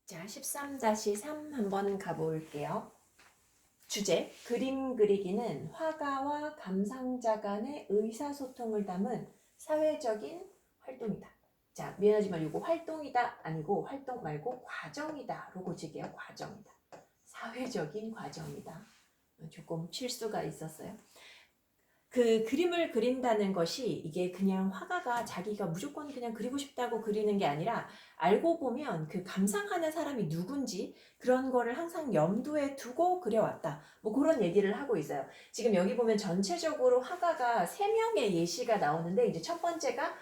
자, 13-3 한번 가볼게요. 주제, 그림 그리기는 화가와 감상자 간의 의사소통을 담은 사회적인 활동이다. 자, 미안하지만 이거 활동이다 아니고 활동 말고 과정이다로 고칠게요. 과정이다. 사회적인 과정이다. 조금 실수가 있었어요. 그 그림을 그린다는 것이 이게 그냥 화가가 자기가 무조건 그냥 그리고 싶다고 그리는 게 아니라 알고 보면 그 감상하는 사람이 누군지 그런 거를 항상 염두에 두고 그려왔다. 뭐 그런 얘기를 하고 있어요. 지금 여기 보면 전체적으로 화가가 3명의 예시가 나오는데 이제 첫 번째가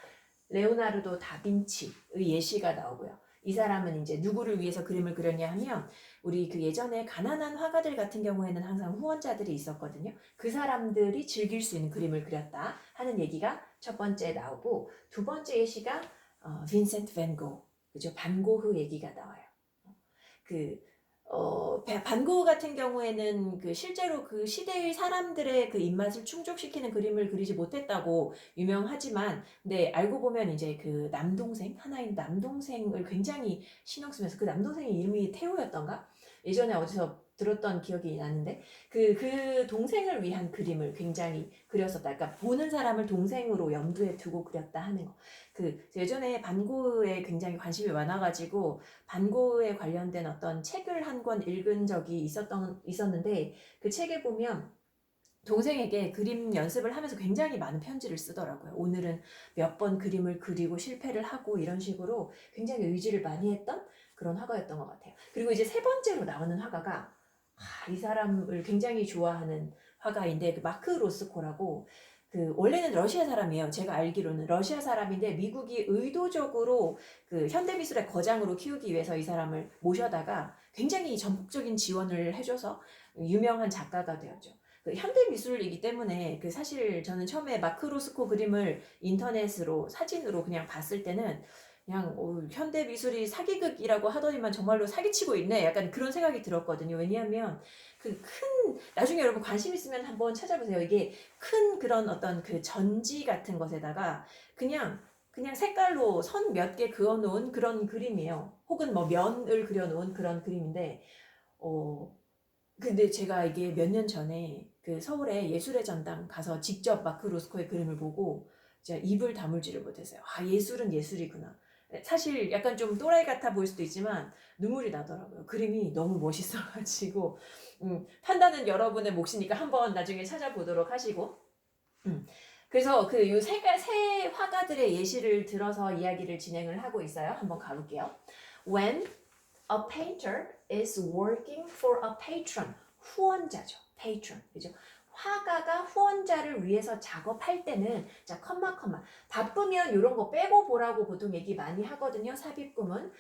레오나르도 다빈치의 예시가 나오고요. 이 사람은 이제 누구를 위해서 그림을 그렸냐 하면 우리 그 예전에 가난한 화가들 같은 경우에는 항상 후원자들이 있었거든요. 그 사람들이 즐길 수 있는 그림을 그렸다 하는 얘기가 첫 번째 나오고 두 번째 예시가 빈센트 밴 고, 그죠? 반 고흐 얘기가 나와요. 반 고흐 같은 경우에는 그 실제로 그 시대의 사람들의 그 입맛을 충족시키는 그림을 그리지 못했다고 유명하지만, 근데 알고 보면 이제 그 남동생, 하나인 남동생을 굉장히 신경 쓰면서 그 남동생의 이름이 테오였던가? 예전에 어디서 들었던 기억이 나는데 그 동생을 위한 그림을 굉장히 그렸었다. 그러니까 보는 사람을 동생으로 염두에 두고 그렸다 하는 거. 그 예전에 반 고흐에 굉장히 관심이 많아가지고 반 고흐에 관련된 어떤 책을 한 권 읽은 적이 있었는데 그 책에 보면 동생에게 그림 연습을 하면서 굉장히 많은 편지를 쓰더라고요. 오늘은 몇 번 그림을 그리고 실패를 하고 이런 식으로 굉장히 의지를 많이 했던 그런 화가였던 것 같아요. 그리고 이제 세 번째로 나오는 화가가 이 사람을 굉장히 좋아하는 화가인데 그 마크 로스코라고, 그 원래는 러시아 사람이에요. 제가 알기로는 러시아 사람인데 미국이 의도적으로 그 현대미술의 거장으로 키우기 위해서 이 사람을 모셔다가 굉장히 전폭적인 지원을 해줘서 유명한 작가가 되었죠. 그 현대미술이기 때문에 그 사실 저는 처음에 마크 로스코 그림을 인터넷으로 사진으로 그냥 봤을 때는 그냥 현대미술이 사기극이라고 하더니만 정말로 사기치고 있네, 약간 그런 생각이 들었거든요. 왜냐하면 나중에 여러분 관심 있으면 한번 찾아보세요. 이게 큰 그런 어떤 그 전지 같은 것에다가 그냥 색깔로 선 몇 개 그어놓은 그런 그림이에요. 혹은 뭐 면을 그려놓은 그런 그림인데, 근데 제가 이게 몇 년 전에 그 서울의 예술의 전당 가서 직접 마크 로스코의 그림을 보고 제가 입을 다물지를 못했어요. 예술은 예술이구나. 사실 약간 좀 또라이 같아 보일 수도 있지만 눈물이 나더라고요. 그림이 너무 멋있어가지고. 판단은 여러분의 몫이니까 한번 나중에 찾아보도록 하시고. 그래서 그 요 세 화가들의 예시를 들어서 이야기를 진행을 하고 있어요. 한번 가볼게요. When a painter is working for a patron. 후원자죠. patron. 그죠? 화가가 후원자를 위해서 작업할 때는, 자, 컴마. 바쁘면 이런 거 빼고 보라고 보통 얘기 많이 하거든요. 삽입구문.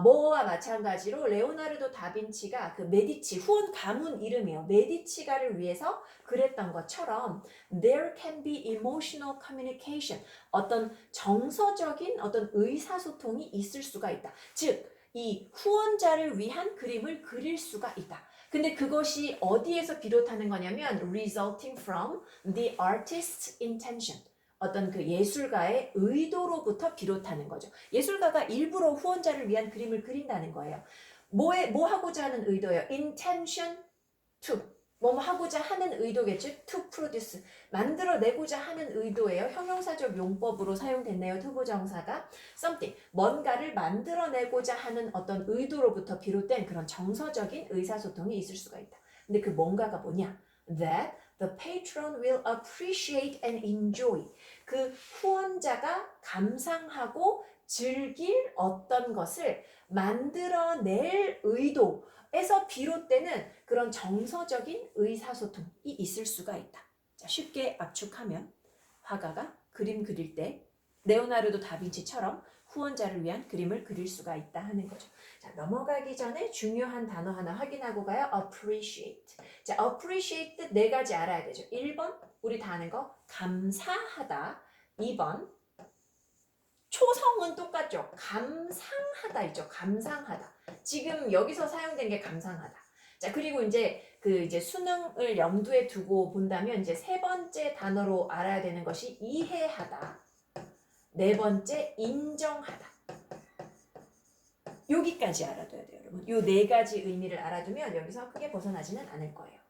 뭐와 마찬가지로 레오나르도 다빈치가 그 메디치, 후원 가문 이름이에요. 메디치가를 위해서 그랬던 것처럼 there can be emotional communication. 어떤 정서적인 어떤 의사소통이 있을 수가 있다. 즉, 이 후원자를 위한 그림을 그릴 수가 있다. 근데 그것이 어디에서 비롯하는 거냐면 resulting from the artist's intention. 어떤 그 예술가의 의도로부터 비롯하는 거죠. 예술가가 일부러 후원자를 위한 그림을 그린다는 거예요. 뭐 하고자 하는 의도예요? intention to. 뭐 하고자 하는 의도겠죠? to produce. 만들어내고자 하는 의도예요. 형용사적 용법으로 사용됐네요. 투부정사가. something. 뭔가를 만들어내고자 하는 어떤 의도로부터 비롯된 그런 정서적인 의사소통이 있을 수가 있다. 근데 그 뭔가가 뭐냐? That the patron will appreciate and enjoy. 그 후원자가 감상하고 즐길 어떤 것을 만들어낼 의도 에서 비롯되는 그런 정서적인 의사소통이 있을 수가 있다. 자, 쉽게 압축하면 화가가 그림 그릴 때 레오나르도 다빈치처럼 후원자를 위한 그림을 그릴 수가 있다 하는 거죠. 자, 넘어가기 전에 중요한 단어 하나 확인하고 가요. appreciate. 자, appreciate 네 가지 알아야 되죠. 1번 우리 다 아는 거 감사하다. 2번 초성은 똑같죠. 감상하다 있죠. 감상하다. 지금 여기서 사용된 게 감상하다. 자, 그리고 이제 수능을 염두에 두고 본다면 이제 세 번째 단어로 알아야 되는 것이 이해하다. 네 번째 인정하다. 여기까지 알아둬야 돼요, 여러분. 요 네 가지 의미를 알아두면 여기서 크게 벗어나지는 않을 거예요.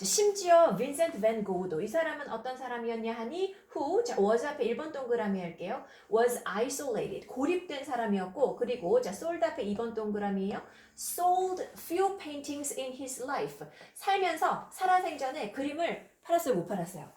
심지어 빈센트 밴 고흐도 이 사람은 어떤 사람이었냐 하니 who 자 was 앞에 1번 동그라미 할게요. was isolated 고립된 사람이었고 그리고 자 sold 앞에 2번 동그라미예요. sold few paintings in his life 살면서 살아생전에 그림을 팔았어요 못 팔았어요?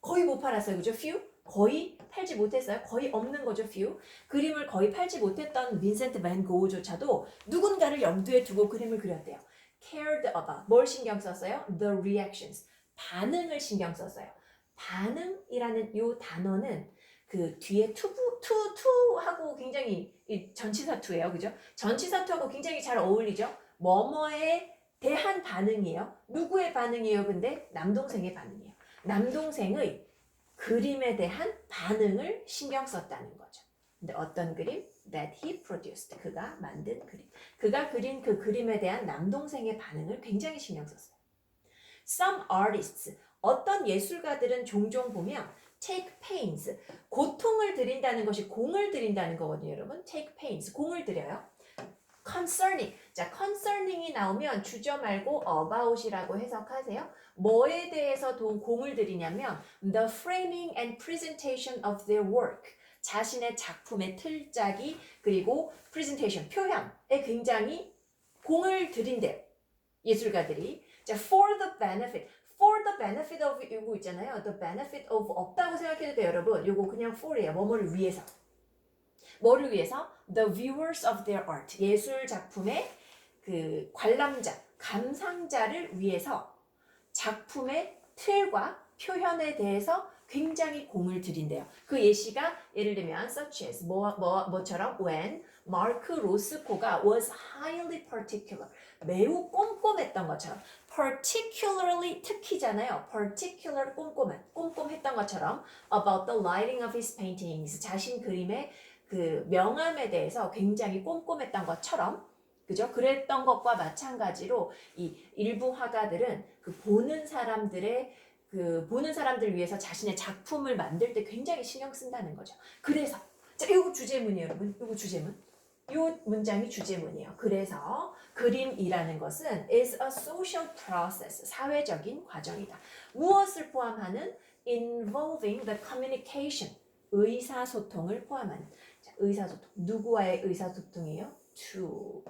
거의 못 팔았어요 그죠? few 거의 팔지 못했어요. 거의 없는 거죠 few 그림을 거의 팔지 못했던 빈센트 밴 고흐조차도 누군가를 염두에 두고 그림을 그렸대요. cared about 뭘 신경 썼어요? The reactions 반응을 신경 썼어요. 반응이라는 요 단어는 그 뒤에 투하고 굉장히 전치사 투예요, 그죠? 전치사 투하고 굉장히 잘 어울리죠. 뭐뭐에 대한 반응이에요. 누구의 반응이에요? 근데 남동생의 반응이에요. 남동생의 그림에 대한 반응을 신경 썼다는 거죠. 근데 어떤 그림? That he produced. 그가 만든 그림. 그가 그린 그 그림에 대한 남동생의 반응을 굉장히 신경 썼어요. Some artists. 어떤 예술가들은 종종 보면 take pains. 고통을 들인다는 것이 공을 들인다는 거거든요, 여러분. take pains. 공을 들여요. concerning. 자, concerning이 나오면 주저 말고 about이라고 해석하세요. 뭐에 대해서 공을 들이냐면 the framing and presentation of their work. 자신의 작품의 틀짜기 그리고 presentation, 표현에 굉장히 공을 들인대요. 예술가들이. 자, for the benefit of 이거 있잖아요. the benefit of 없다고 생각해도 돼요, 여러분. 이거 그냥 for이에요. 뭐뭐를 위해서. 뭐를 위해서? The viewers of their art. 예술 작품의 그 관람자, 감상자를 위해서 작품의 틀과 표현에 대해서 굉장히 공을 들인대요. 그 예시가 예를 들면 such as 뭐처럼 when 마크 로스코가 was highly particular 매우 꼼꼼했던 것처럼 particularly 특히잖아요. particular 꼼꼼했던 것처럼 about the lighting of his paintings 자신 그림의 그 명암에 대해서 굉장히 꼼꼼했던 것처럼 그죠? 그랬던 것과 마찬가지로 이 일부 화가들은 그 보는 사람들 위해서 자신의 작품을 만들 때 굉장히 신경 쓴다는 거죠. 그래서 자, 이거 주제문이에요, 여러분. 이거 주제문. 이 문장이 주제문이에요. 그래서 그림이라는 것은 is a social process. 사회적인 과정이다. 무엇을 포함하는 involving the communication. 의사소통을 포함하는. 자, 의사소통. 누구와의 의사소통이에요? To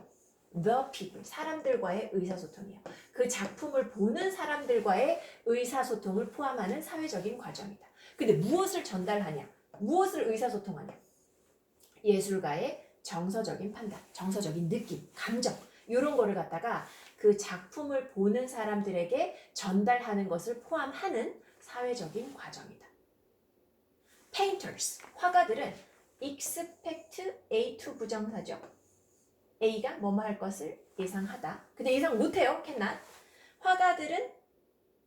the people. 사람들과의 의사소통이에요. 그 작품을 보는 사람들과의 의사소통을 포함하는 사회적인 과정이다. 근데 무엇을 전달하냐? 무엇을 의사소통하냐? 예술가의 정서적인 판단, 정서적인 느낌, 감정 이런 거를 갖다가 그 작품을 보는 사람들에게 전달하는 것을 포함하는 사회적인 과정이다. Painters, 화가들은 expect A to 부정사죠. A가 뭐뭐 할 것을 예상하다. 근데 예상 못해요. cannot. 화가들은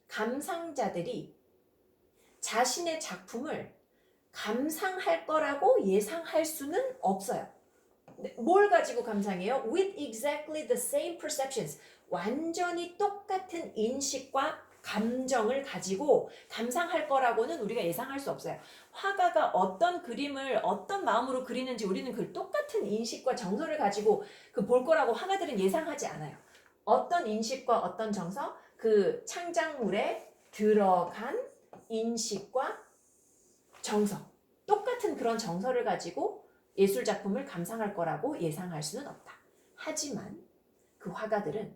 감상자들이 자신의 작품을 감상할 거라고 예상할 수는 없어요. 뭘 가지고 감상해요? With exactly the same perceptions. 완전히 똑같은 인식과 감정을 가지고 감상할 거라고는 우리가 예상할 수 없어요. 화가가 어떤 그림을 어떤 마음으로 그리는지 우리는 그 똑같은 인식과 정서를 가지고 그 볼 거라고 화가들은 예상하지 않아요. 어떤 인식과 어떤 정서, 그 창작물에 들어간 인식과 정서, 똑같은 그런 정서를 가지고 예술 작품을 감상할 거라고 예상할 수는 없다. 하지만 그 화가들은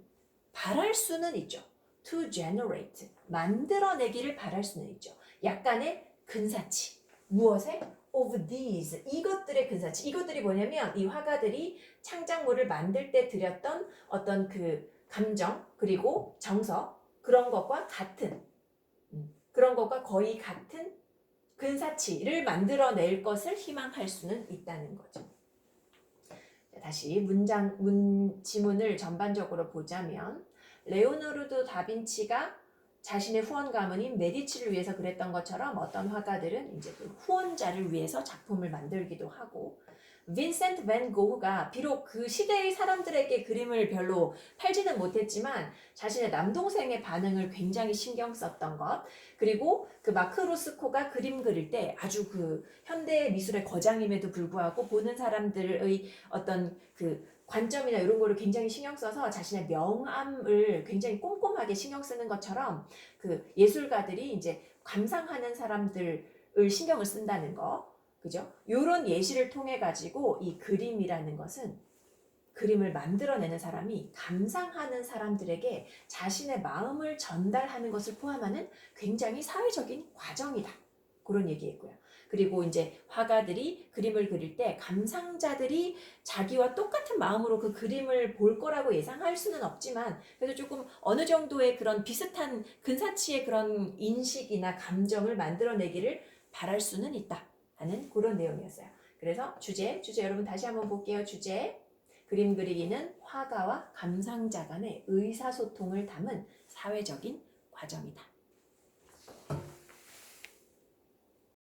바랄 수는 있죠. To generate, 만들어내기를 바랄 수는 있죠. 약간의 근사치. 무엇에? Of these, 이것들의 근사치. 이것들이 뭐냐면 이 화가들이 창작물을 만들 때 들였던 어떤 그 감정 그리고 정서 그런 것과 거의 같은 근사치를 만들어낼 것을 희망할 수는 있다는 거죠. 다시 지문을 전반적으로 보자면 레오나르도 다빈치가 자신의 후원 가문인 메디치를 위해서 그랬던 것처럼 어떤 화가들은 이제 그 후원자를 위해서 작품을 만들기도 하고 빈센트 밴 고흐가 비록 그 시대의 사람들에게 그림을 별로 팔지는 못했지만 자신의 남동생의 반응을 굉장히 신경 썼던 것, 그리고 그 마크 로스코가 그림 그릴 때 아주 그 현대 미술의 거장임에도 불구하고 보는 사람들의 어떤 그 관점이나 이런 거를 굉장히 신경 써서 자신의 명암을 굉장히 꼼꼼하게 신경 쓰는 것처럼 그 예술가들이 이제 감상하는 사람들을 신경을 쓴다는 거, 그죠? 요런 예시를 통해 가지고 이 그림이라는 것은 그림을 만들어내는 사람이 감상하는 사람들에게 자신의 마음을 전달하는 것을 포함하는 굉장히 사회적인 과정이다. 그런 얘기했고요. 그리고 이제 화가들이 그림을 그릴 때 감상자들이 자기와 똑같은 마음으로 그 그림을 볼 거라고 예상할 수는 없지만 그래도 조금 어느 정도의 그런 비슷한 근사치의 그런 인식이나 감정을 만들어내기를 바랄 수는 있다 하는 그런 내용이었어요. 그래서 주제 여러분 다시 한번 볼게요. 주제 그림 그리기는 화가와 감상자 간의 의사소통을 담은 사회적인 과정이다.